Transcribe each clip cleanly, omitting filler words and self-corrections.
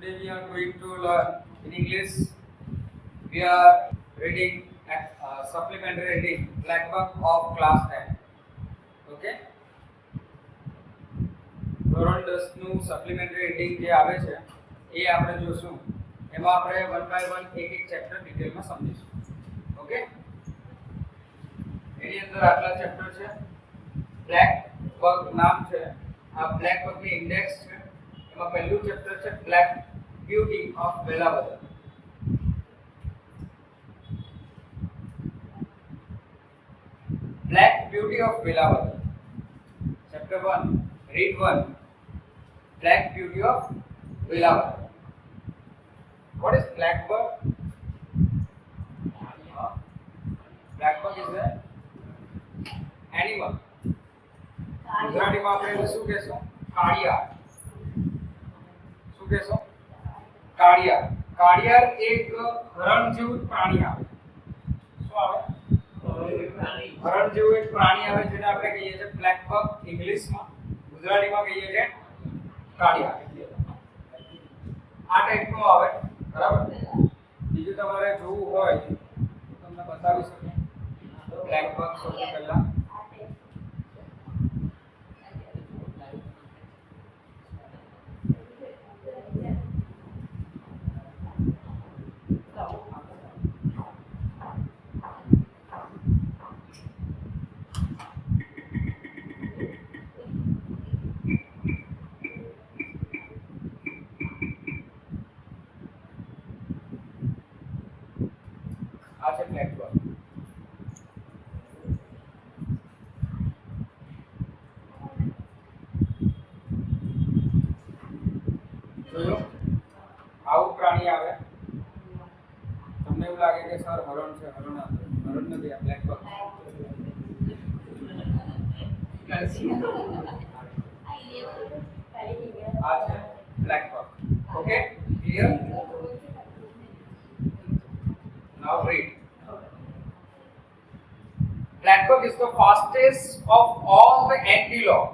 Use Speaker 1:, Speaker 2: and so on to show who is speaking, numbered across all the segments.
Speaker 1: Today we are going to learn in English. We are reading supplementary reading Black Book of class 10. Okay. ધોરણ 10 નું supplementary reading જે આવે છે એ આપણે જોશું. એમાં આપણે 1 બાય 1 એક ચેપ્ટર ડિટેલમાં સમજીશું. ઓકે. એની અંદર આટલા ચેપ્ટર છે. બ્લેક બક નામ છે. આ બ્લેક બકની ઇન્ડેક્સ છે. એમાં પહેલું ચેપ્ટર છે black beauty of Velavadar. Black Beauty of Velavadar. Chapter 1. Read 1. Black Beauty of Velavadar. What is black bug? Black bug is an animal. ગુજરાતીમાં આપણે શું કહેશું? કાળિયાર. શું કહેશું? કાળિયાર. કાળિયાર એક હરણ જેવું પ્રાણી આવે. શું આવે? હરણ જેવું એક પ્રાણી આવે જેને આપણે કહીએ છીએ બ્લેક બક, ઇંગ્લિશમાં. ગુજરાતીમાં કહીએ છીએ કાળિયાર. આ ટાઈપનું આવે, બરાબર. બીજું તમારે જોવું હોય તો તમને બતાવી શકું. બ્લેક બક સૌથી પહેલા black bug. જોયો આવું પ્રાણી આવે. તમને એવું લાગે કે સર હરણ છે, હરણ નથી, આ બ્લેક બગ. આ છે black bug. Okay, clear? Now read. Black bug is the fastest of all the antelope.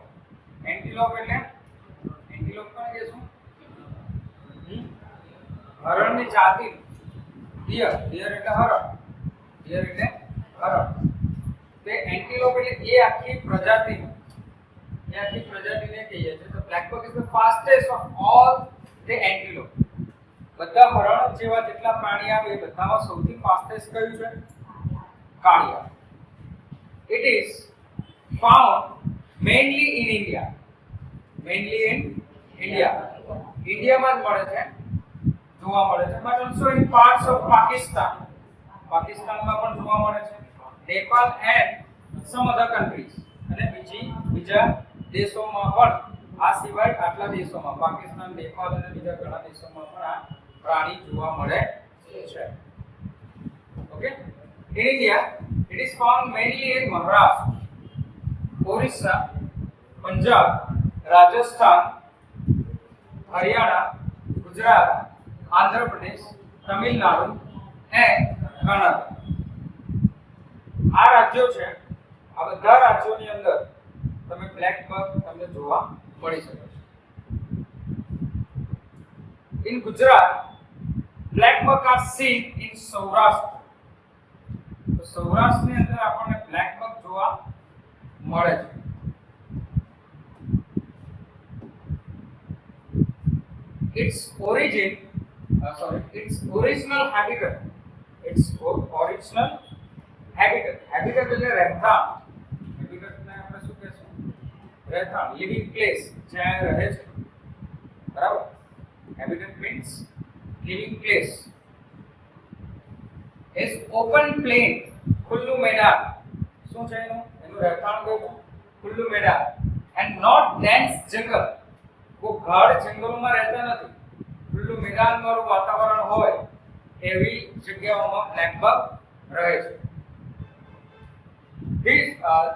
Speaker 1: Antelope એટલે કોને કહેશું? હરણની જાતિ. deer એટલે હરણ. deer એટલે હરણ. તે antelope એટલે એ આખી પ્રજાતિને કહીએ છીએ. તો black bug is the fastest of all the antelope. બધા હરણ જેવા જેટલા પ્રાણી આવે એ બધામાં સૌથી ફાસ્ટેસ્ટ કયું છે? કાળિયાર. It is found mainly in India. ઇન્ડિયામાં જ મળે છે, જોવા મળે છે. but also in parts of Pakistan. પાકિસ્તાનમાં પણ જોવા મળે છે. Nepal and some other countries. અને બીજા દેશોમાં પણ. આ સિવાય આટલા દેશોમાં પાકિસ્તાન, નેપાળ અને બીજા ઘણા દેશોમાં પણ આ પ્રાણી જોવા મળે છે. Okay. In India, it is found mainly in Maharashtra, Orissa, Punjab, Rajasthan, Haryana, Gujarat, Andhra Pradesh, Tamil Nadu and Kannada. આ રાજ્યો છે. આ બધા રાજ્યોની અંદર તમે બ્લેક બગ તમને જોવા મળી શકે છે. In Gujarat, black bug are seen in Saurashtra. તો સૌરાષ્ટ્રની અંદર આપણને બ્લેક બગ જોવા મળે છે. its original habitat. habitat એટલે રહેઠાણ. habitat ને આપણે શું કહેશું? રહેઠાણ, લિવિંગ પ્લેસ, જ્યાં રહે છે. બરાબર. habitat means living place. is open plain, ખુલ્લું મેદાન. શું છે એનું રહેઠાણ કયું? ખુલ્લું મેદાન. and not dense jungle. કોઈ ગાઢ જંગલોમાં રહેતા નથી. ખુલ્લું મેદાન વાળું વાતાવરણ હોય એવી જગ્યાઓમાં બ્લેક બગ રહે છે.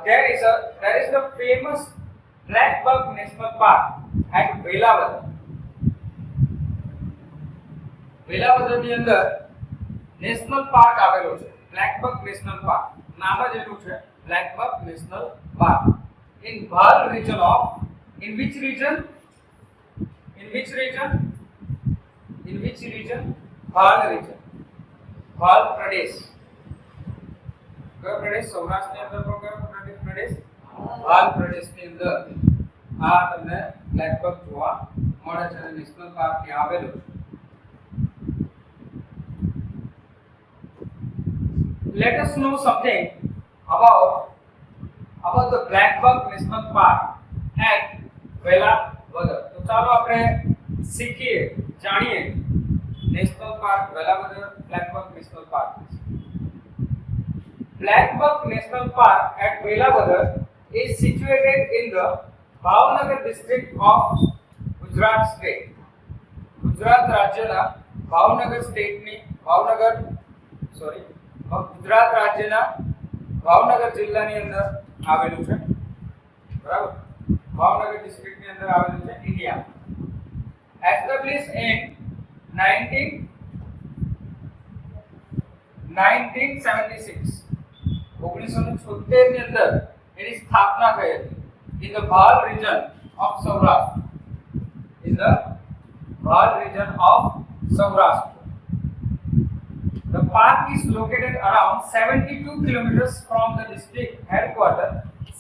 Speaker 1: There is the famous Black Bug National Park at Velavadar. વેલાવદરની અંદર નેશનલ પાર્ક આવેલો છે. Black buck national park. નામ જ એનું છે black buck national park. In Bhal region of, in which region? In which region? Bhal region. ભાલ પ્રદેશ. કયો પ્રદેશ? સૌરાષ્ટ્રની અંદર પણ કયો પ્રદેશ? ભાલ પ્રદેશની અંદર આ તમને બ્લેક બક જોવા મળે છે અને નેશનલ પાર્ક ત્યાં આવેલું છે. Let us know something about the Black Buck National Park at Velavadar. તો ચાલો આપણે શીખીએ, જાણીએ national park Velavadar, black buck national park. Black Buck National Park at Velavadar is situated in the Bhavnagar district of Gujarat state. Gujarat રાજ્યના ભાવનગર સ્ટેટની ગુજરાત રાજ્યના ભાવનગર જિલ્લાની અંદર આવેલું છે. બરાબર, ભાવનગર ડિસ્ટ્રિક્ટની અંદર આવેલું છે, ઇન્ડિયા. Established in 1976 1976 ની અંદર એની સ્થાપના થઈ હતી. In the Bhal region of Saurashtra. In the Bhal region of Saurashtra. The park is located around 72 kilometers from the district headquarters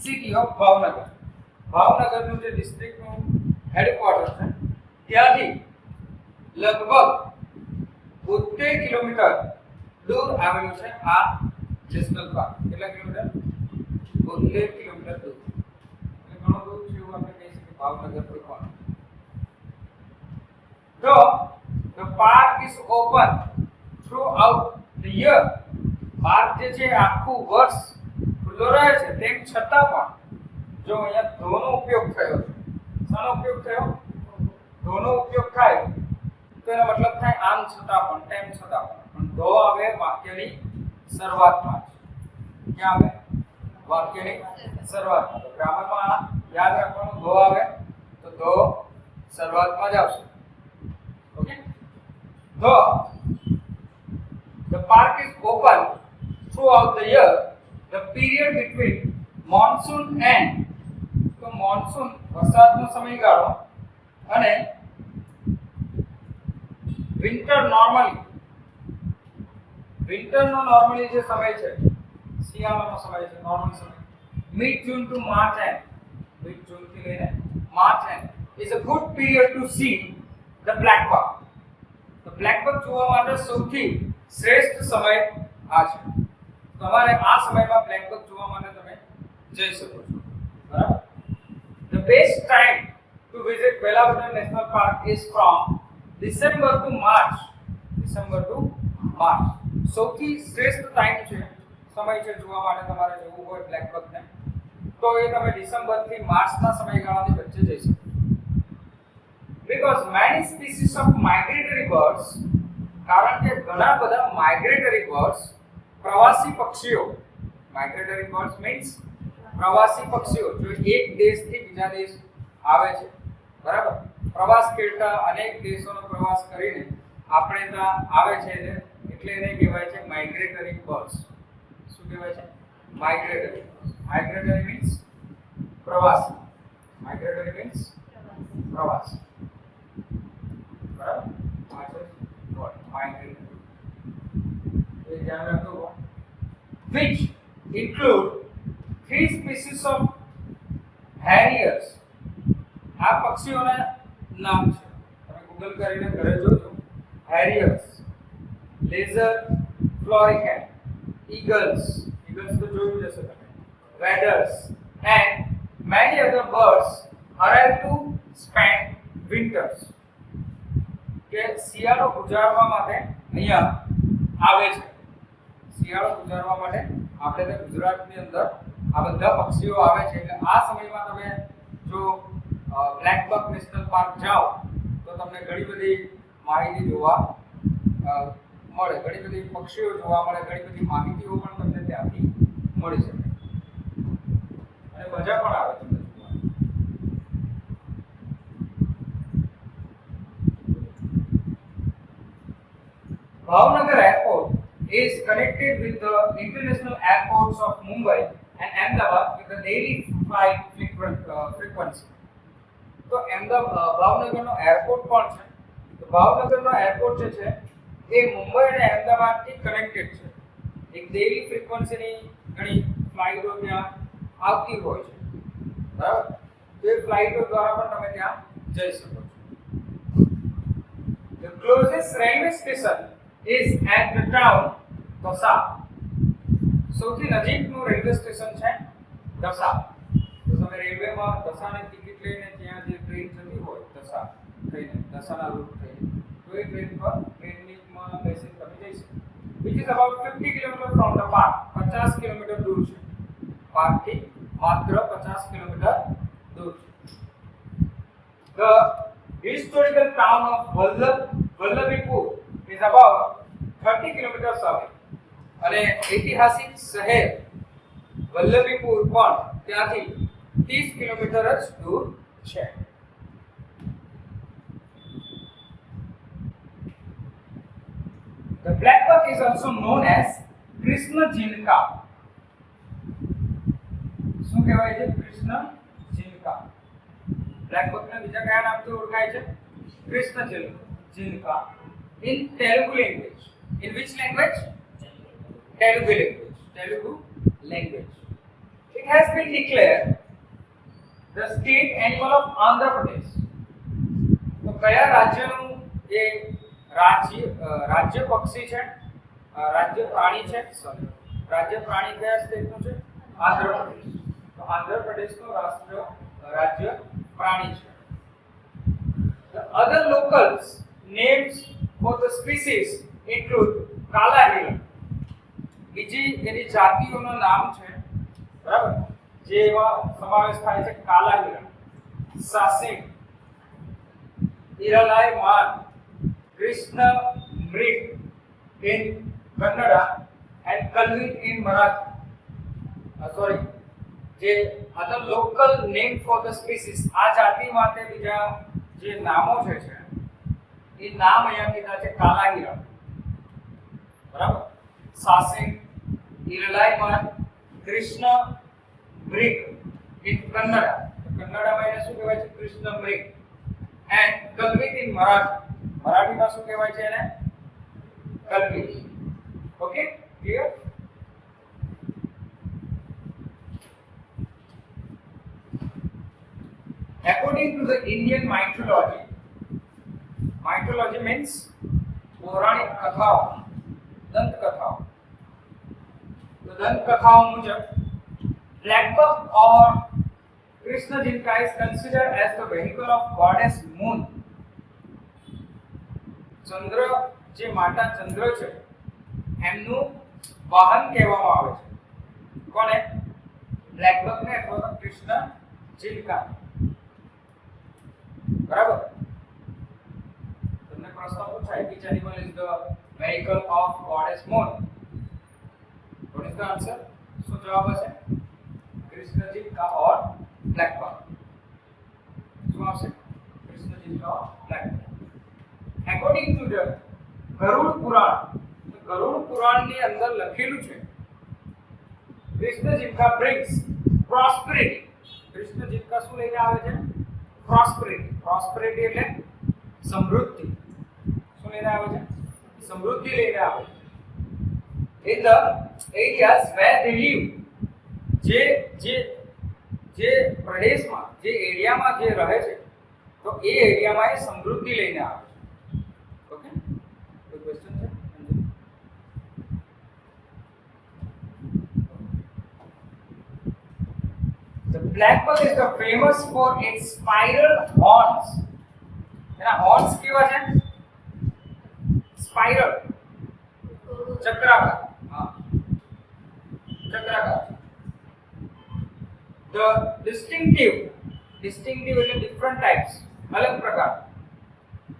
Speaker 1: city of Bhavnagar. Bhavnagar નું જે district નું headquarters છે ત્યાંથી લગભગ 72 કિલોમીટર દૂર આવેલું છે આ નેશનલ પાર્ક. કેટલા કિલોમીટર? 72 કિલોમીટર દૂર. એટલે ઘણું દૂર છે એવું આપણે કહી શકીએ ભાવનગર થી પણ. So the park is open throughout the year. Park જે છે આખું વર્ષ ખુલ્લો રહે છે, તેમ છતાં પણ જો અહીંયા ધોનો ઉપયોગ થયો છે. શાનો ઉપયોગ થયો? ધોનો ઉપયોગ થાય તો એનો મતલબ થાય આમ છતાં પણ, તેમ છતાં પણ ધો આવે વાક્યની શરૂઆતમાં. ક્યાં આવે? વાક્યની શરૂઆતમાં. તો ગ્રામરમાં યાદ રાખવાનું, ધો આવે તો ધો શરૂઆતમાં જ આવશે. ઓકે. તો the park is open throughout the year. The period between monsoon and તો monsoon વરસાદનો સમયગાળો અને winter નો normally જે સમય છે, શિયાળાનો સમય છે, નોર્મલ સમય, mid June to March end, mid June થી લઈને March end is a good period to see the black buck. તો બ્લેક બક જોવા માટે સૌથી શ્રેષ્ઠ સમય આ છે. તમારે આ સમયમાં બ્લેક બક જોવા માટે તમે જઈ શકો છો. બરાબર. The best time to visit Velavadar National Park is from December to March. સૌથી શ્રેષ્ઠ ટાઈમ છે, સમય છે જોવા માટે તમારે જવું હોય બ્લેક બકને, તો એ તમે ડિસેમ્બર થી માર્ચના સમયગાળાની વચ્ચે જઈ શકો. Because many species of migratory birds, કારણ કે ઘણા બધા migratory birds, પ્રવાસી પક્ષીઓ, migratory birds means પ્રવાસી પક્ષીઓ જો એક દેશથી બીજા દેશ આવે છે, બરાબર, પ્રવાસ કરતા અનેક દેશોનો પ્રવાસ કરીને આપણે ત્યાં આવે છે એટલે એને કહેવાય છે migratory birds. શું કહેવાય છે? migratory. migratory means પ્રવાસી. migratory means પ્રવાસી. Which include 3 species of harriers. આ પક્ષીઓના નામ છે, તમે ગૂગલ કરીને ઘરે જોજો. harriers, lizard, florican, eagles તો જોયું જશે તમે, waders and many other birds arrive to spend winters. કે શિયાળો ગુજારવા માટે અહીંયા આવે છે. શિયાળો ગુજારવા માટે આપણે તે ગુજરાતની અંદર આ બધા પક્ષીઓ આવે છે. એટલે આ સમયમાં તમે જો બ્લેક બક નેશનલ પાર્ક જાઓ તો તમને ઘણી બધી માહિતી જોવા મળે, ઘણી બધી પક્ષીઓ જોવા મળે, ઘણી બધી માહિતીઓ પણ તમને ત્યાંથી મળી શકે અને મજા પણ આવે તમને. Bhavnagar Airport is connected with the international airports of Mumbai and Ahmedabad with a daily flight frequency. તો ભાવનગરનો એરપોર્ટ પણ છે. તો ભાવનગરનો એરપોર્ટ જે છે એ મુંબઈ અને અમદાવાદથી કનેક્ટેડ છે. એક ડેલી ફ્રીક્વન્સીની ઘણી ફ્લાઇટો ત્યાં આવતી હોય છે, બરાબર? તો એ ફ્લાઇટો દ્વારા પણ તમે ત્યાં જઈ શકો છો. The closest railway station is at the town Dasa. સૌથી નજીકનું રેલવે સ્ટેશન છે દસા. તો તમે રેલવેમાં દસાની ટિકિટ લઈને ત્યાં જે ટ્રેન જતી હોય દસા થઈને, દસાના રૂટ થઈને, તો એ ટ્રેનમાં બેસીને તમે જઈ શકો. which is about 50 km from the park. 50 kilometre દૂર છે પાર્કથી, માત્ર 50 કિલોમીટર દૂર છે. The historical town of Vallabhipur is about 30 kilometers away. અને ઐતિહાસિક શહેર વલ્લભીપુર પણ ત્યાંથી 30 કિલોમીટર જ દૂર છે. The black buck is also known as Krishna Jinka. શું કહેવાય છે? કૃષ્ણ જીનકા. બ્લેક બક ને બીજા કયા નામથી ઓળખાય છે? Krishna જીનકા. In Telugu language. In which language? Telugu language. It has been declared the state animal of Andhra Pradesh. તો કયા રાજ્યનું એ રાજ્ય પક્ષી છે? રાજ્ય પ્રાણી છે? સોરી, રાજ્ય પ્રાણી કયા સ્ટેટનું છે? આંધ્ર પ્રદેશ. તો આંધ્ર પ્રદેશનું રાજ્ય પ્રાણી છે. The other locals names for the species include કાલા હિરણ. બીજી એની જાતિઓનું નામ છે, બરાબર, જેમાં સમાવેશ થાય છે કાલા હિરણ, સાસિંગ, ઈરલાઈ માન, Krishna મૃગ in Kannada and Kalvit in Marathi. Sorry, જે other local name for the species, આ જાતિ માટે બીજા જે નામો છે એ નામ અહીંયા કીધા છે કાલા હિરણ, બરાબર, સાસિંગ, ઈરલાઈ માન, કૃષ્ણ મૃગ in Kannada. કન્નડામાં એને શું કહેવાય છે? Krishna મૃગ. and Kalvit in Marathi. મરાઠીમાં શું કહેવાય છે એને? કલ્વિત. Okay, clear? According to the Indian mythology means પૌરાણિક કથાઓ, દંત કથાઓ. તો દંત કથાઓ મુજબ black buck or Krishna Jinka is considered as the vehicle of goddess moon. ચંદ્ર, જે માતા ચંદ્ર છે એમનું વાહન કહેવામાં આવે છે. કોને? બ્લેક બક ને અથવા તો કૃષ્ણ જીનકા. બરાબર? તમને પ્રશ્ન પૂછાય which animal is the vehicle of goddess moon? What is the answer? શું જવાબ હશે? Krishna જીનકા or black buck. શું આવશે? Krishna જીનકા or black buck. According to the ગરુડ પુરાણ, ગરુડ પુરાણની અંદર લખેલું છે કૃષ્ણ જીનકા brings prosperity. કૃષ્ણ જીનકા શું લઈને આવે છે? prosperity. prosperity એટલે સમૃદ્ધિ. શું લઈને આવે છે? સમૃદ્ધિ લઈને આવે છે. In the areas where they live, જે પ્રદેશમાં, જે એરિયામાં જે રહે છે, તો એ એરિયામાં એ સમૃદ્ધિ લઈને આવે છે. Question है? The black buck is the famous for its spiral horns. એના horns કેવા છે? Spiral, ચક્રાકાર. હા, ચક્રાકાર. The distinctive એટલે different types, અલગ પ્રકાર.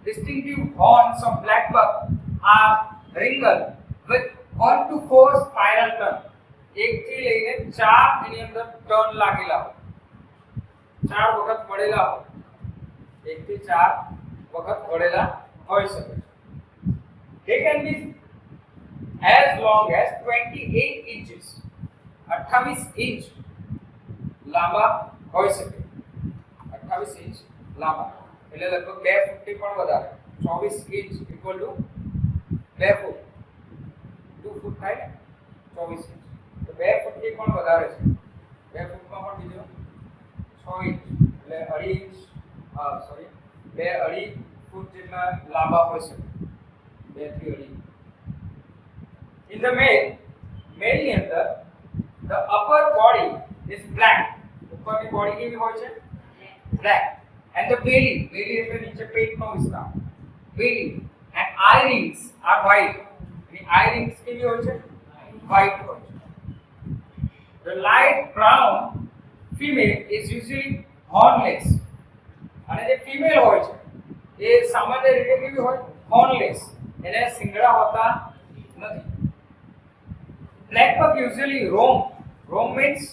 Speaker 1: Distinctive horns of black buck are ringled with 1 to 4 spiral turn. 1 થી લઈને 4 એની અંદર ટર્ન લાગેલા હોય, 4 વખત વળેલા હોય, 1 થી 4 વખત વળેલા હોઈ શકે છે. They can be as long as 28 inches. 28 inch લાંબા હોઈ શકે. 28 ઇંચ લાંબા એટલે લગભગ 2 ફૂટથી પણ વધારે. 24 ઇંચ ઇક્વલ ટુ 2 ફૂટ 2 ફૂટ થાય ને 24 ઇંચ તો 2 ફૂટથી પણ વધારે છે 2 ફૂટમાં પણ બીજો 6 ઇંચ એટલે 2.5 ઇંચ સોરી 2.5 ફૂટ જેટલા લાંબા હોય છે 2 થી 2.5 in the male ની અંદર the upper body is black ઉપરની બોડી કેવી હોય છે black and the belly એટલે નીચે પેટનો વિસ્તાર belly and eye rings are white અને eye rings કેવી હોય છે white હોય છે the light brown female is usually hornless અને જે ફિમેલ હોય છે એ સામાન્ય રીતે કેવી હોય hornless એને શિંગડા હોતા નથી black buck usually roam means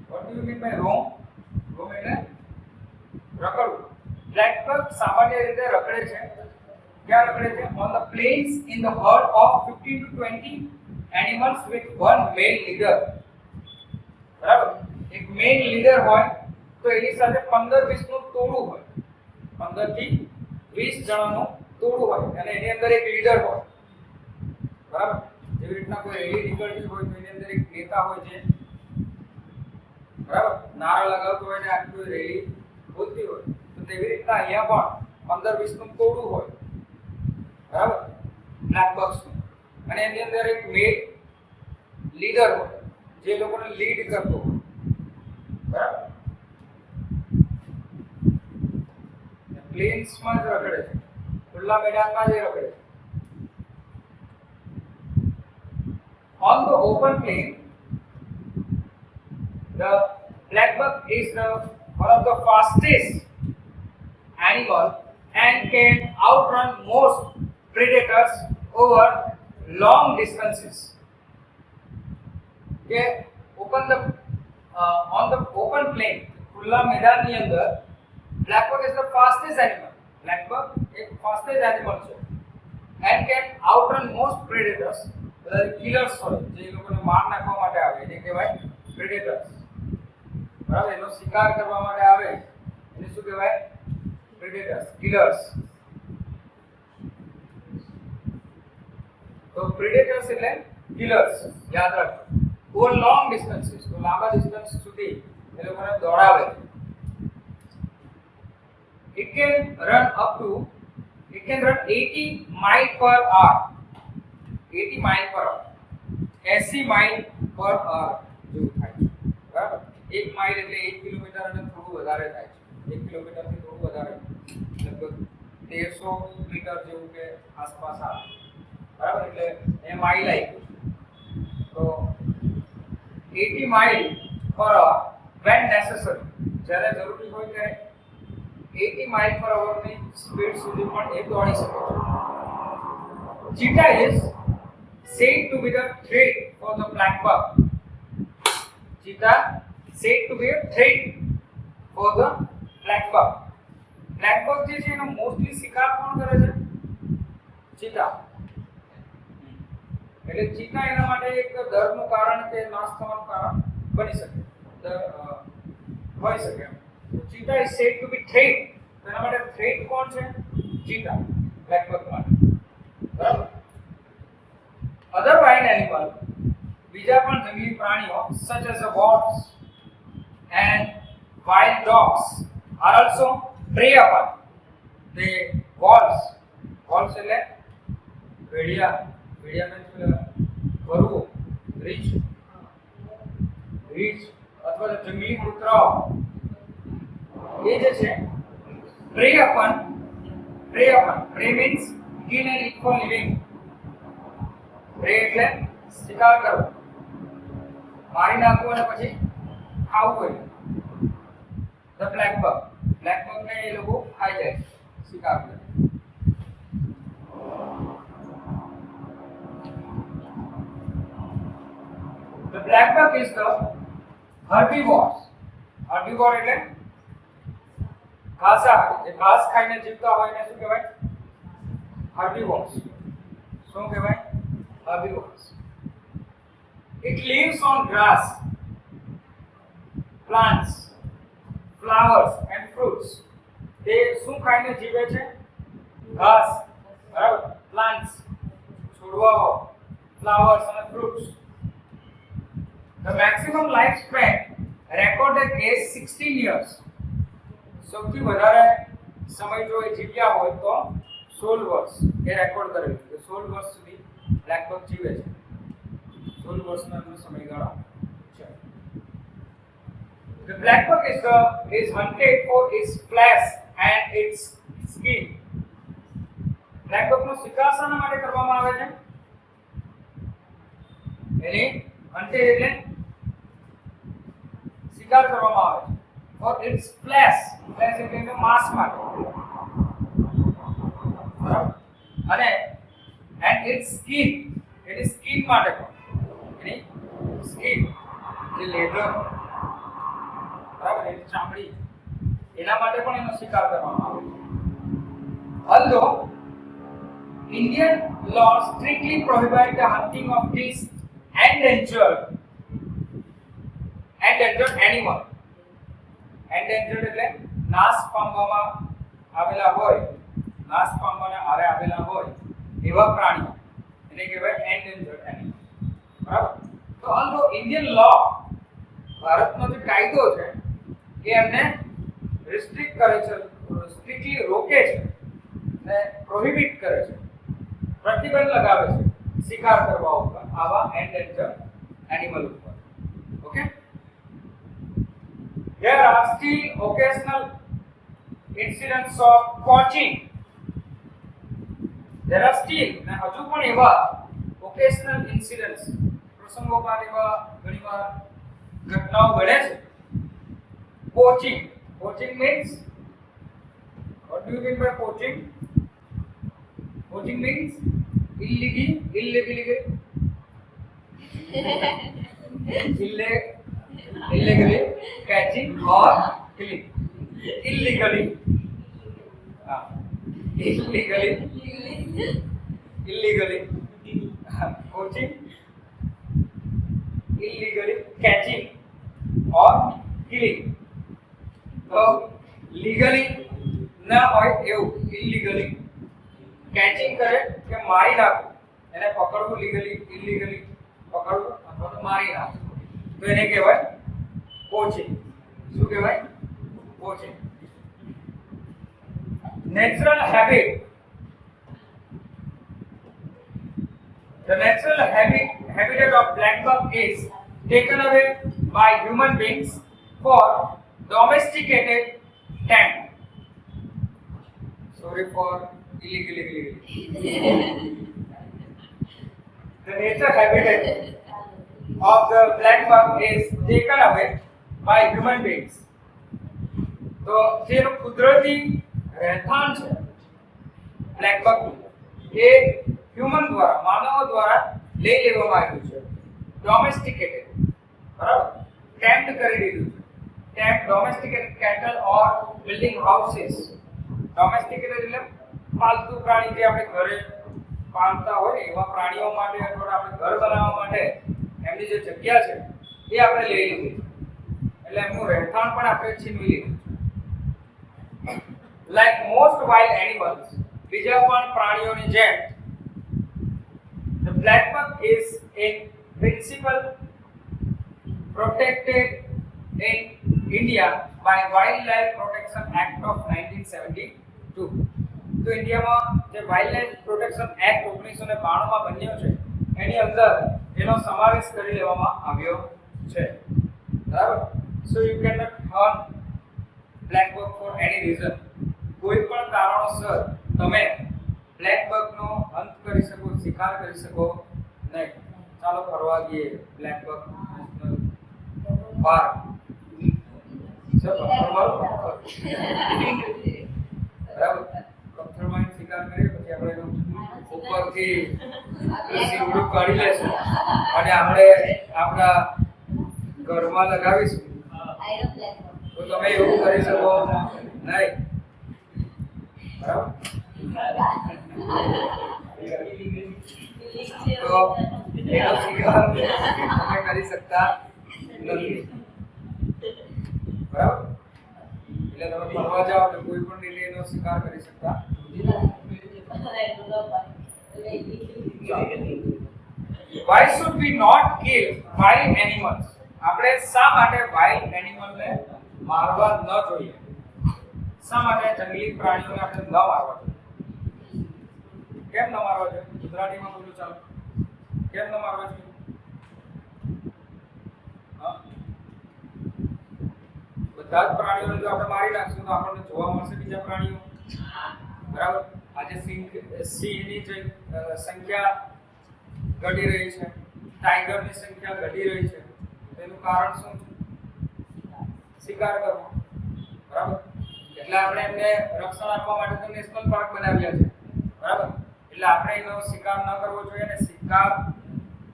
Speaker 1: what do you mean by roam એટલે રખડવું black buck સામાન્ય રીતે રખડે છે ક્યાં રખડે છે on the plains in the herd of 15 to 20 animals with one male leader બરાબર એક મેઇન લીડર હોય તો એની સાથે 15-20 નું ટોળું હોય 15 થી 20 જણાનું ટોળું હોય અને એની અંદર એક લીડર હોય બરાબર જેવી રીતના કોઈ રેલી નીકળતી હોય તો એની અંદર એક નેતા હોય છે બરાબર નારા લગાવતો હોય ને આખી કોઈ રેલી બોલતી હોય તો તેવી રીતના અહીંયા પણ 15-20 નું ટોળું હોય બરાબર બ્લેક બક્સ અને એની અંદર એક મેલ લીડર હોય જે લોકોને લીડ કરતો હોય બરાબર પ્લેન્સ માં જ રખડે છે ખુલ્લા મેદાનમાં જ રખડે છે on the open plain the black buck is one of the fastest animal and can outrun most predators over long distances કે on the open plain ખુલ્લા મેદાનની અંદર black buck is the fastest animal black buck એક fastest animal છે and can outrun most predators બધા killers હોય જે લોકોને માર નાખવા માટે આવે એને કહેવાય પ્રેડેટર્સ બરાબર એનો શિકાર કરવા માટે આવે એને શું કહેવાય પ્રેડેટર્સ કિલર્સ તો પ્રેડેટર્સ એટલે કિલર્સ યાદ રાખો ઓવર લોંગ ડિસ્ટન્સીસ તો લાંબા ડિસ્ટન્સ સુધી એ લોકોને દોડાવે it can run 80 miles per hour 80 miles per hour 80 miles per hour જેવું થાય છે બરાબર 1 માઇલ એટલે 1 કિલોમીટર અને થોડું વધારે થાય છે 1 કિલોમીટર થી થોડું વધારે લગભગ 1300 મીટર જેવું કે આસપાસ આવે બરાબર એટલે એ માઇલ આવી ગયું તો 80 miles per hour when necessary જ્યારે જરૂરી હોય ત્યારે 80 miles per hour ની સ્પીડ સુધી પણ એ દોડી શકે છે cheetah is said to be the threat for the black buck cheetah said to be a threat for the black buck જે છે એનો મોસ્ટલી શિકાર કોણ કરે છે cheetah એટલે cheetah એના માટે એક ડરનું કારણ કે નાશ થવાનું કારણ બની શકે હોઈ શકે cheetah is said to be threat એના માટે થ્રેટ કોણ છે cheetah black buck માટે બરાબર other wild animal બીજા પણ જંગલી પ્રાણીઓ such as the wolves and wild dogs are also prey upon the wolves એટલે ભેડિયા means વરુ રીછ અથવા તો જંગલી કૂતરાઓ એ જે છે prey means kill and eat for living prey એટલે શિકાર કરવો મારી નાખવું અને પછી ખાવું હોય the black buck ને એ લોકો ખાઈ જાય શિકાર કરે the black buck is the herbivore એટલે ઘાસાહારી જે ઘાસ ખાઈને જીવતા હોય એને શું કહેવાય herbivores શું કહેવાય herbivores it lives on grass plants flowers and fruits તે શું ખાઈને જીવે છે? ઘાસ, બરાબર, પ્લાન્ટ્સ, છોડવાઓ, flowers and fruits. The maximum lifespan recorded is 16 years. સૌથી વધારે સમય જો એ જીવ્યા હોય તો 16 વર્ષ એ રેકોર્ડ કરેલું છે. 16 વર્ષ સુધી બ્લેક બગ જીવે છે. 16 વર્ષનો એમનો સમયગાળો છે. The black bug is hunted for its flesh and its skin. Black bug નો શિકાર શાના માટે કરવામાં આવે છે? એને hunted એટલે શિકાર કરવામાં આવે છે. For its flesh એટલે માંસ માટે, બરાબર, અને and its skin any skin માટે પણ, એની સ્કિન જે લેધર, બરાબર, એની ચામડી, એના માટે પણ એનો શિકાર કરવામાં આવે છે. Although Indian law strictly prohibit the hunting of these endangered animal. Endangered એટલે નાશ પામવામાં આવેલા હોય, નાશ પામવાના આરે આવેલા હોય એવા પ્રાણીઓ, એને કહેવાય endangered animal, બરાબર. તો although Indian law, ભારતનો જે કાયદો છે એ એમને રિસ્ટ્રિક્ટ કરે છે, સ્ટ્રિક્ટલી રોકે છે ને પ્રોહિબિટ કરે છે, પ્રતિબંધ લગાવે છે શિકાર કરવા ઉપર, આવા endangered animal ઉપર. Okay, there are still occasional incidents of poaching. There are still, ને હજુ પણ એવા occasional incidents, પ્રસંગોપાત એવા ઘણીવાર ઘટનાઓ બને છે. Poaching. Poaching means, what do you mean by poaching? Poaching means illegally catching or killing. Illegally poaching, illegally catching or killing. તો legally ના હોય એવું, illegally catching કરે કે મારી નાખવું, એને પકડવું, legally illegally પકડવું અથવા તો મારી નાખવું, તો એને કહેવાય poaching. શું કહેવાય? poaching. Natural habit. The natural habitat of black bug is taken away by human beings for domesticated tank. Sorry for illegally. The natural habitat of the black bug is taken away by human beings. તો જેનું કુદરતી રહેઠાણ છે black bug એ human દ્વારા, માનવો દ્વારા લઈ લેવામાં આવ્યું છે. ડોમેસ્ટિકેટેડ, બરાબર, ટેમ્પ્ડ કરી દીધું છે. ટેમ્પ, ડોમેસ્ટિકેટેડ કેટલ ઓર બિલ્ડિંગ હાઉસીસ. ડોમેસ્ટિકેટેડ એટલે પાલતુ પ્રાણી જે આપણે ઘરે પાળતા હોય ને એવા પ્રાણીઓ માટે અથવા આપણે ઘર બનાવવા માટે એમની જે જગ્યા છે એ આપણે લઈ લીધી છે, એટલે એમનું રહેઠાણ પણ આપણે છીનવી લીધું છે. Like most wild animals, બીજા પણ પ્રાણીઓની જેમ, the black bug is in principle protected in India by Wildlife Protection Act of 1972. તો ઇન્ડિયામાં જે વાઇલ્ડલાઇફ પ્રોટેક્શન એક્ટ 1992 માં બન્યો છે એની અંદર એનો સમાવેશ કરી લેવામાં આવ્યો છે, બરાબર. So you cannot hunt black bug for any reason. કોઈ પણ કારણોસર તમે બ્લેક બગ નો અંત કરી શકો, શિકાર કરી શકો નહીં. ચાલો ફરવા ગઈએ બ્લેક બગ નેશનલ પાર્ક, બરાબર, પથ્થરમાં શિકાર કરીએ, પછી આપણે એનો ઉપરથી સીવડું કાઢી લેશું અને આપણે આપણા ઘરમાં લગાવીશું, તો તમે એવું કરી શકો નહીં, બરાબર. તો એનો શિકાર તમે કરી શકતા નથી, બરાબર. એટલે તમે ફરવા જાઓ તો કોઈ પણ રીતે એનો શિકાર કરી શકતા why should we not kill wild animals? આપણે શા માટે wild animal ને મારવા ન જોઈએ? શા માટે જંગલી પ્રાણીઓને આપણે ન મારવા જોઈએ? કેમ ન મારવા જોઈએ? ગુજરાતીમાં બોલું ચાલો. કેમ ન મારવા જોઈએ? બધા જ પ્રાણીઓને જો આપણે મારી નાખશું તો આપણને જોવા મળશે બીજા પ્રાણીઓ. બરાબર? આજે સિંહની સંખ્યા ઘટી રહી છે, ટાઈગરની સંખ્યા ઘટી રહી છે. તેનું કારણ શું છે? શિકાર કરવો. બરાબર? એટલે આપણે એમને રક્ષણ આપવા માટે તો નેશનલ પાર્ક બનાવ્યા છે. બરાબર? એટલે આપણે એનો શિકાર ન કરવો જોઈએ અને શિકાર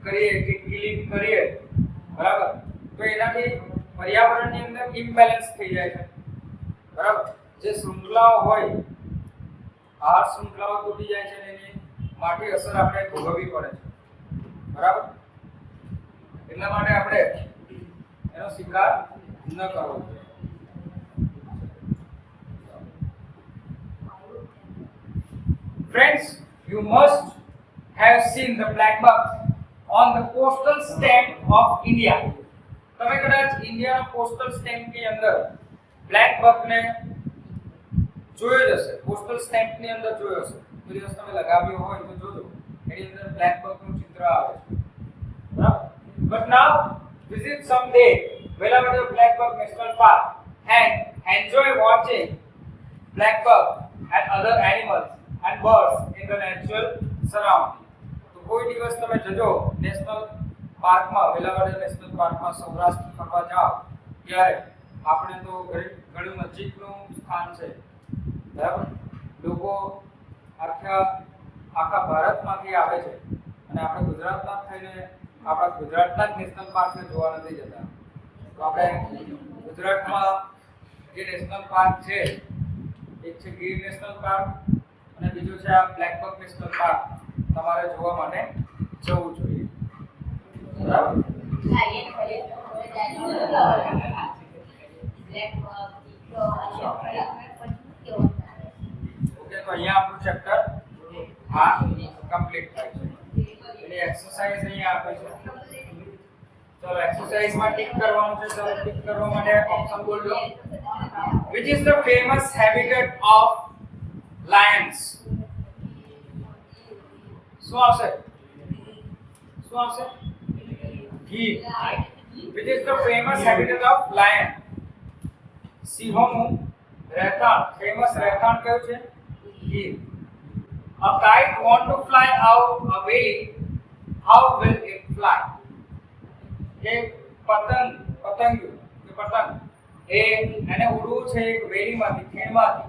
Speaker 1: કરીએ કે કિલિંગ કરીએ, બરાબર, તો એનાથી પર્યાવરણની અંદર ઇમ્બેલેન્સ થઈ જાય છે. બરાબર? જે શૃંખલાઓ હોય, આહાર શૃંખલાઓ તૂટી જાય છે અને એની માઠી અસર આપણે ભોગવવી પડે છે. બરાબર? એટલા માટે આપણે એનો શિકાર ન કરવો જોઈએ. Friends, you must have seen the black buck on the postal stamp of India. તમે કદાચ ઇન્ડિયાના પોસ્ટલ સ્ટેમ્પની અંદર બ્લેક બક ને જોયો હશે. પોસ્ટલ સ્ટેમ્પની અંદર જોયો હશે. કોઈ દિવસ તમે લગાવ્યો હોય તો જોજો. એની અંદર બ્લેક બક નું ચિત્ર આવે છે. બરાબર? But now visit someday Velavada Black Buck National Park and enjoy watching black buck and other animals and birds in the natural surrounding. તો કોઈ દિવસ તમે જજો નેશનલ પાર્કમાં, વેલાવડા નેશનલ પાર્કમાં સૌરાષ્ટ્ર ફરવા જાઓ ત્યારે આપણે તો ઘણું નજીકનું સ્થાન છે. બરાબર? લોકો આખા ભારતમાંથી આવે છે અને આપણે ગુજરાતના થઈને આપણા ગુજરાતના જ નેશનલ પાર્કને જોવા નથી જતા. તો આપણે ગુજરાતમાં જે નેશનલ પાર્ક છે એક છે ગીર નેશનલ પાર્ક અને બીજું છે આ બ્લેક બક નેશનલ પાર્ક. તમારે જોવા માટે જવું જોઈએ. બરાબર? ઓકે, તો અહીંયા આપણું ચેપ્ટર આ કમ્પ્લીટ થાય છે. એટલે એક્સરસાઇઝ અહીંયા આપે છે. ચલો એક્સરસાઇઝમાં ટિક કરવાનું છે. ચલો ટિક કરવા માટે ઓપ્શન બોલજો. Which is the famous habitat of lions? શું આવશે? શું આવશે? Gir. Which is the famous habitat of lion? સિંહોનું રહેઠાણ, ફેમસ રહેઠાણ કયું છે? Gir. A kite want to fly out a valley, how will it fly? એક પતંગ એને ઉડવું છે એક વેલીમાંથી, ખીણમાંથી.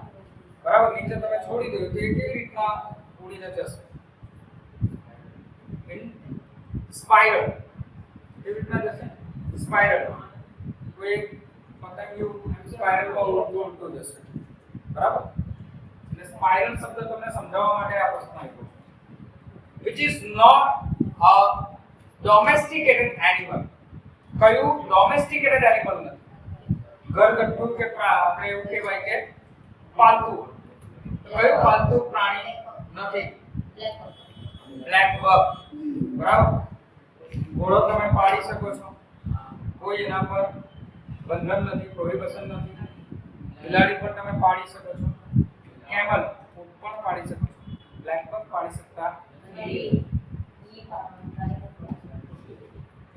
Speaker 1: બરાબર? નીચે તમે છોડી દો તો એ કેવી રીતના ઉડીને જશે? In spiral. કેવી રીતના જશે? સ્પાઇરલ. તો એક પતંગિયું સ્પાઇરલમાં ઉડતું જશે. બરાબર? એટલે સ્પાઇરલ શબ્દ તમને સમજાવવા માટે આ પ્રશ્ન આપ્યો છે. Which is not a domesticated animal. કયું ડોમેસ્ટિકેટેડ એનિમલ નથી? ઘરગથ્થુ કે આપણે એવું કહેવાય કે પાલતુ. કયું પાલતુ પ્રાણી નથી? Black buck. બરાબર? ઘોડો તમે પાળી શકો છો, કોઈ એના પર બંધન નથી, પ્રોહિબિશન નથી. બિલાડી પર તમે પાળી શકો છો, કેમલ ઊંટ પણ પાળી શકો છો. બ્લેક બક પાળી શકતા નથી.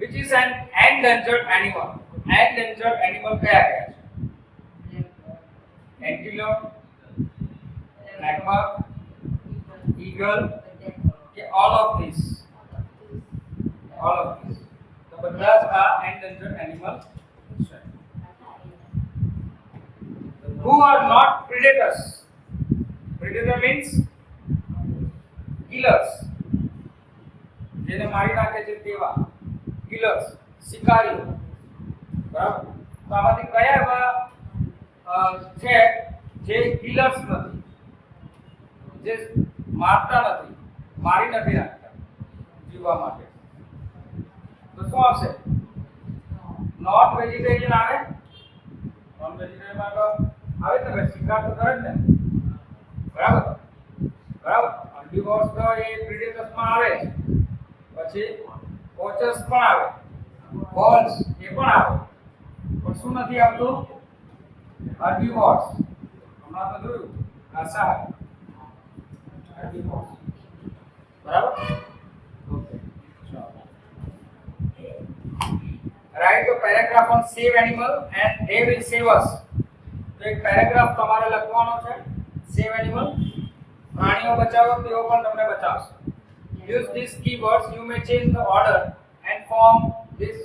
Speaker 1: Which is an endangered animal? Endangered animal કયા કયા છે? Antelope, black buck, eagle, કે all of these? All of these. તો બધા જ આ endangered animal છે. Who are not predators? Predator means killers. જેને મારી નાખે છે તેવા કિલર્સ, શિકારીઓ. બરાબર? તો આમાંથી કયા એવા છે જે કિલર્સ નથી, જે મારતા નથી, મારી નથી નાખતા જીવવા માટે? તો શું આવશે? નોન વેજીટેરિયન આવે? નોન વેજીટેરિયન માં તો આવે તો શિકાર તો કરે જ ને. બરાબર બરાબર હર્બીવોર્સ તો એ પ્રીડેટર્સ માં આવે છે, પછી પોચર્સ પણ આવે, વોલ્સ એ પણ આવે, પણ શું નથી આવતું? હર્બીવોર્સ. હમણાં તો જોયું આશા હર્બીવોર્સ. બરાબર. Okay write a paragraph on save animal and they will save us. તો એક પેરેગ્રાફ તમારે લખવાનો છે સેવ એનિમલ, પ્રાણીઓ બચાવો તેઓ પણ તમને બચાવશે. Use these keywords, you may change the order and form these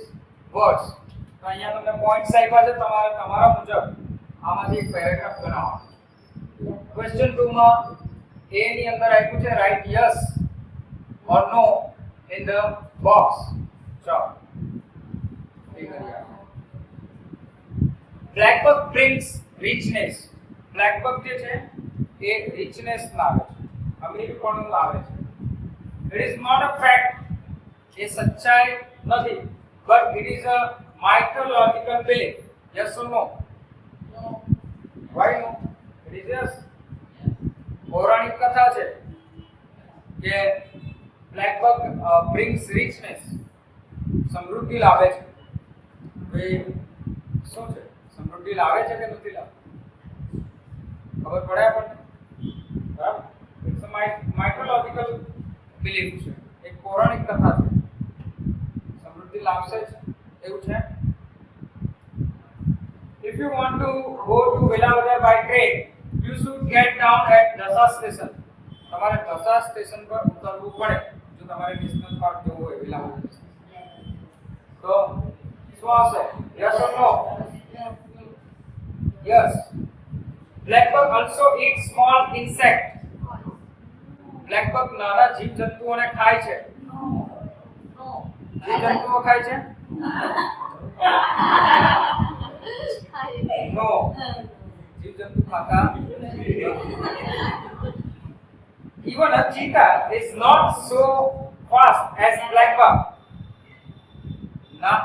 Speaker 1: words. તો અહીંયા તમને પોઈન્ટ્સ આપ્યા છે, તમારે તમારા મુજબ આમાંથી એક પેરેગ્રાફ બનાવવાનો. ક્વેશ્ચન 2 માં A ની અંદર આપ્યું છે write yes or no in the box. ચાલો black buck brings richness. Black buck જે છે એ richness લાવે છે, અમીરપણું લાવે છે. It is not a fact, એ સચ્ચાઈ નથી, but it is a mythological belief. Yes or no? No. Why no? It is yes. પૌરાણિક કથા છે કે બ્લેક બક brings richness, સમૃદ્ધિ લાવે છે. તો એ શું છે? સમૃદ્ધિ લાવે છે કે નથી લાવતી? ખબર પડે આપણને? બરાબર. ઇટ્સ અ માઇથોલોજીકલ બિલીફ છે, એક પૌરાણિક કથા છે. સમૃદ્ધિ લાવશે જ એવું છે. If you want to go to Velavadar by train, you should get down at Dasa station. તમારે દસા સ્ટેશન પર ઉતરવું પડે જો તમારે નેશનલ પાર્ક જવું હોય વેલાવદર. તો શું આવશે? Yes or no? Yes. Black bug also eats small insect. Black bug નાના જીવજંતુઓને ખાય છે. જીવજંતુઓ ખાય છે? નો. જીવજંતુ ખાતા નથી. Even a cheetah is not so fast as black bug. ના,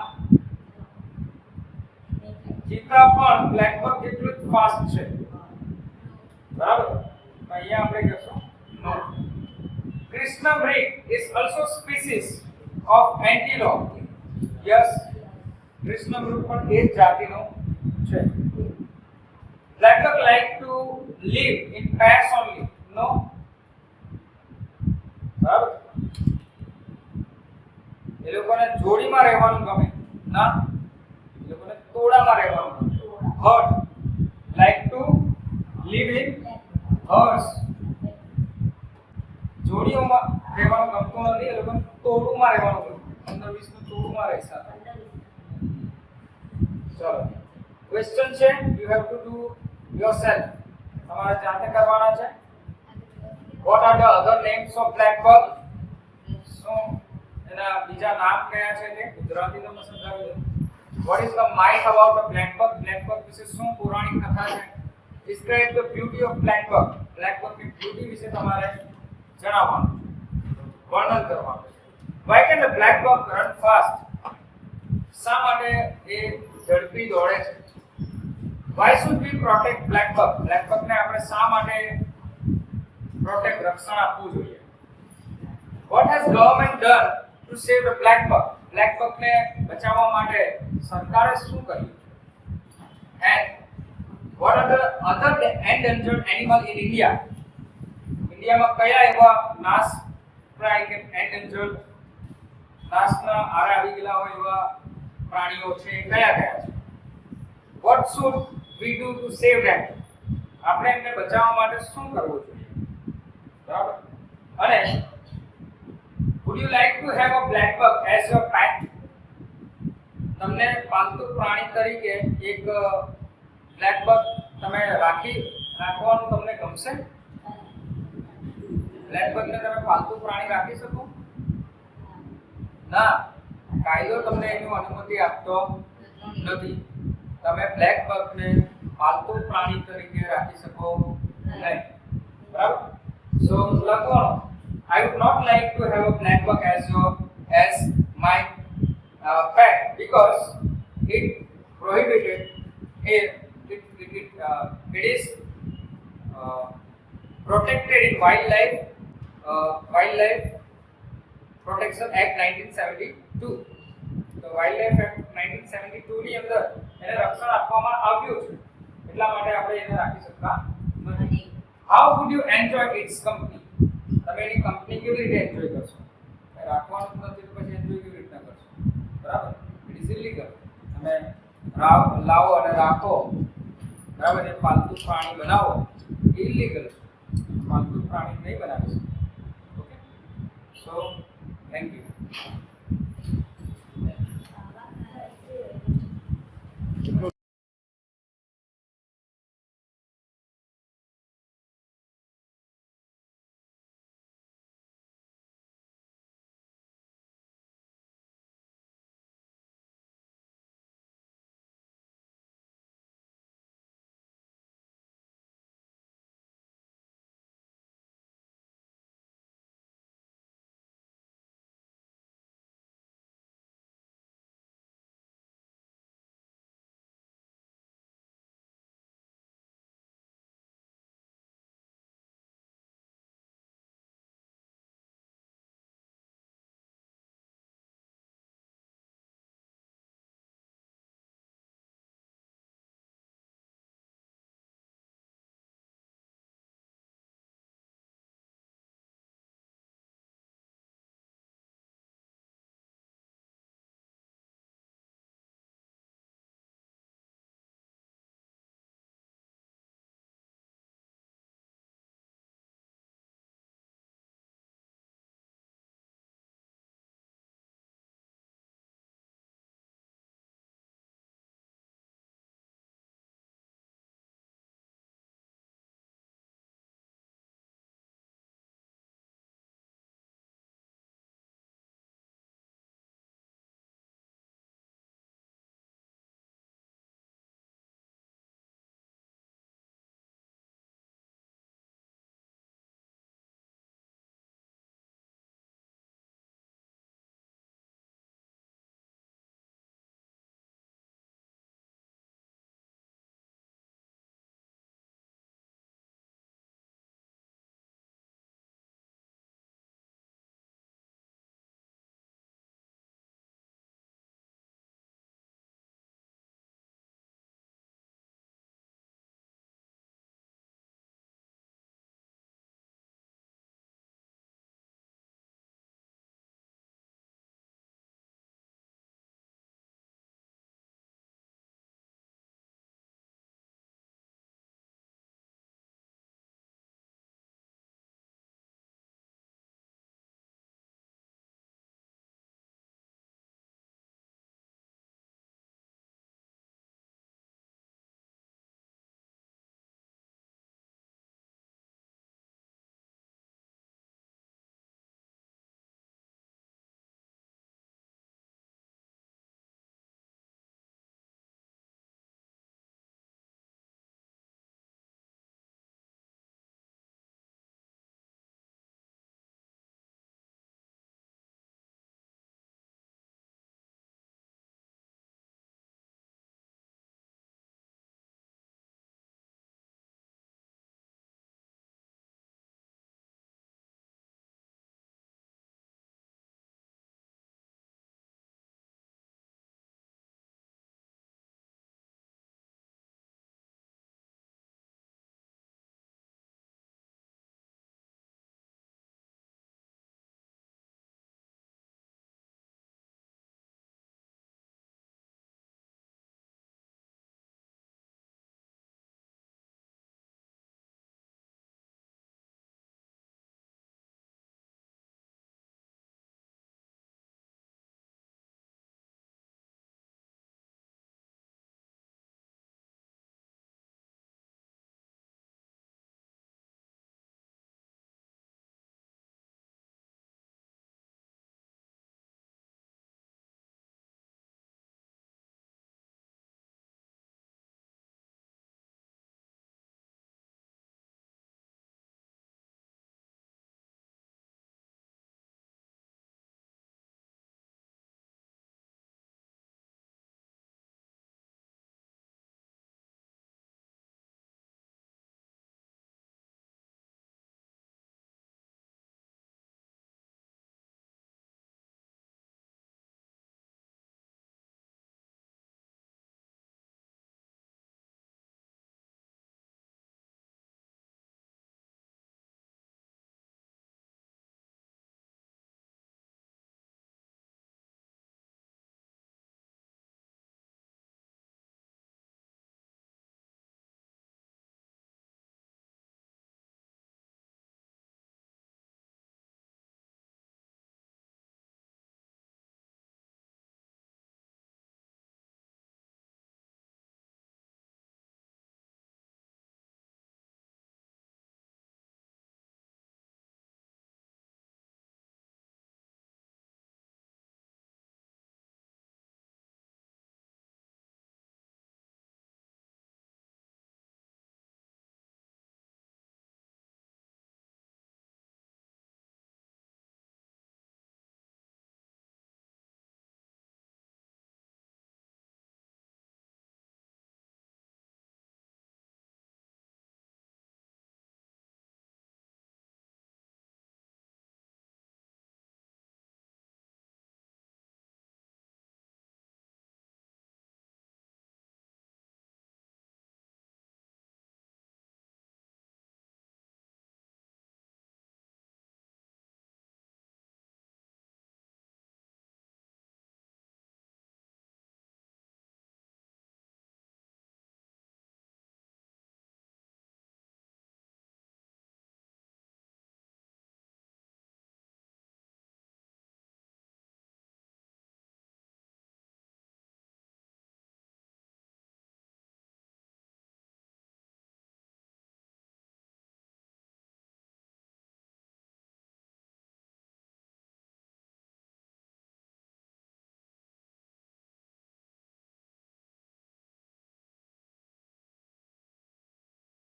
Speaker 1: ચિત્તા પણ બ્લેક બક જેટલું જ ફાસ્ટ છે. બરાબર. અહીંયા આપણે કહેશું નો. Krishna મૃગ is also species of antelope. Yes. Krishna મૃગ પણ એ જ જાતિનો છે. Black bug like to live in pairs only. No. બરાબર. એ લોકોને જોડીમાં રહેવાનું ગમે. ના, એ લોકોને ટોળામાં રહેવાનું ગમે. Herd like to live in herds. જોડીઓમાં રહેવાનું ગમતું નથી, એ લોકોને ટોળુમાં રહેવાનું ગમે. 15-20 નું ટોળુમાં રહેતા. ચલો ક્વેશ્ચન છે, you have to do yourself. તમારે જાતે કરવાના છે. What are the other names of black bug? શું એના બીજા નામ કયા છે તે ગુજરાતીમાં મને સમજાવી દો. What is the myth about the black bug? Black bug વિશે શું પૌરાણિક કથા છે? Describe the beauty of black bug. Black bug ની બ્યુટી વિશે તમારે જણાવવાનું, વર્ણન કરવાનું. Why can the black bug run fast? શા માટે એ ઝડપી દોડે છે? Why should we protect black bug? Black bug ને આપણે શા માટે પ્રોટેક્ટ રક્ષણ આપવું જોઈએ? What has government done to save the black bug? Black bug ને બચાવવા માટે સરકારે શું કર્યું? And what are the other endangered animal in India? ઇન્ડિયામાં કયા એવા નાશપ્રાય કે endangered નાશના આરે આવી ગયેલા હોય એવા પ્રાણીઓ છે, કયા કયા છે? What should we do to save them? આપણે એમને બચાવવા માટે શું કરવું જોઈએ? બરાબર. અને would you like to have a black bug as your pet? તમને પાલતુ પ્રાણી તરીકે એક બ્લેક બગ તમે રાખવાનું તમને ગમશે? બ્લેક બગ ને તમે પાલતુ પ્રાણી રાખી શકો? ના, કાયદો તમને એની અનુમતિ આપતો નથી. તમે બ્લેક બગ ને પાલતુ પ્રાણી તરીકે રાખી શકો નહીં. બરાબર. So લખવાનું, I would not like to have a black bug as my pet because it prohibited it is protected in Wildlife Protection Act 1972. તો વાઇલ્ડલાઇફ એક્ટ 1972 ની અંદર એને રક્ષણ આપવામાં આવ્યું છે, એટલા માટે આપણે એને રાખી શકતા નથી. How would you enjoy its company? તમે એની કંપની કેવી રીતે એન્જોય કરશો? રાખવાનું જ નથી તો પછી એન્જોય કેવી રીતના કરશો? બરાબર, ઇટ ઇઝ ઇલીગલ. તમે લાવો અને રાખો, બરાબર, એ પાલતુ પ્રાણી બનાવો, ઇલીગલ છે. પાલતુ પ્રાણી નહીં બનાવી શકો. Okay, so thank you.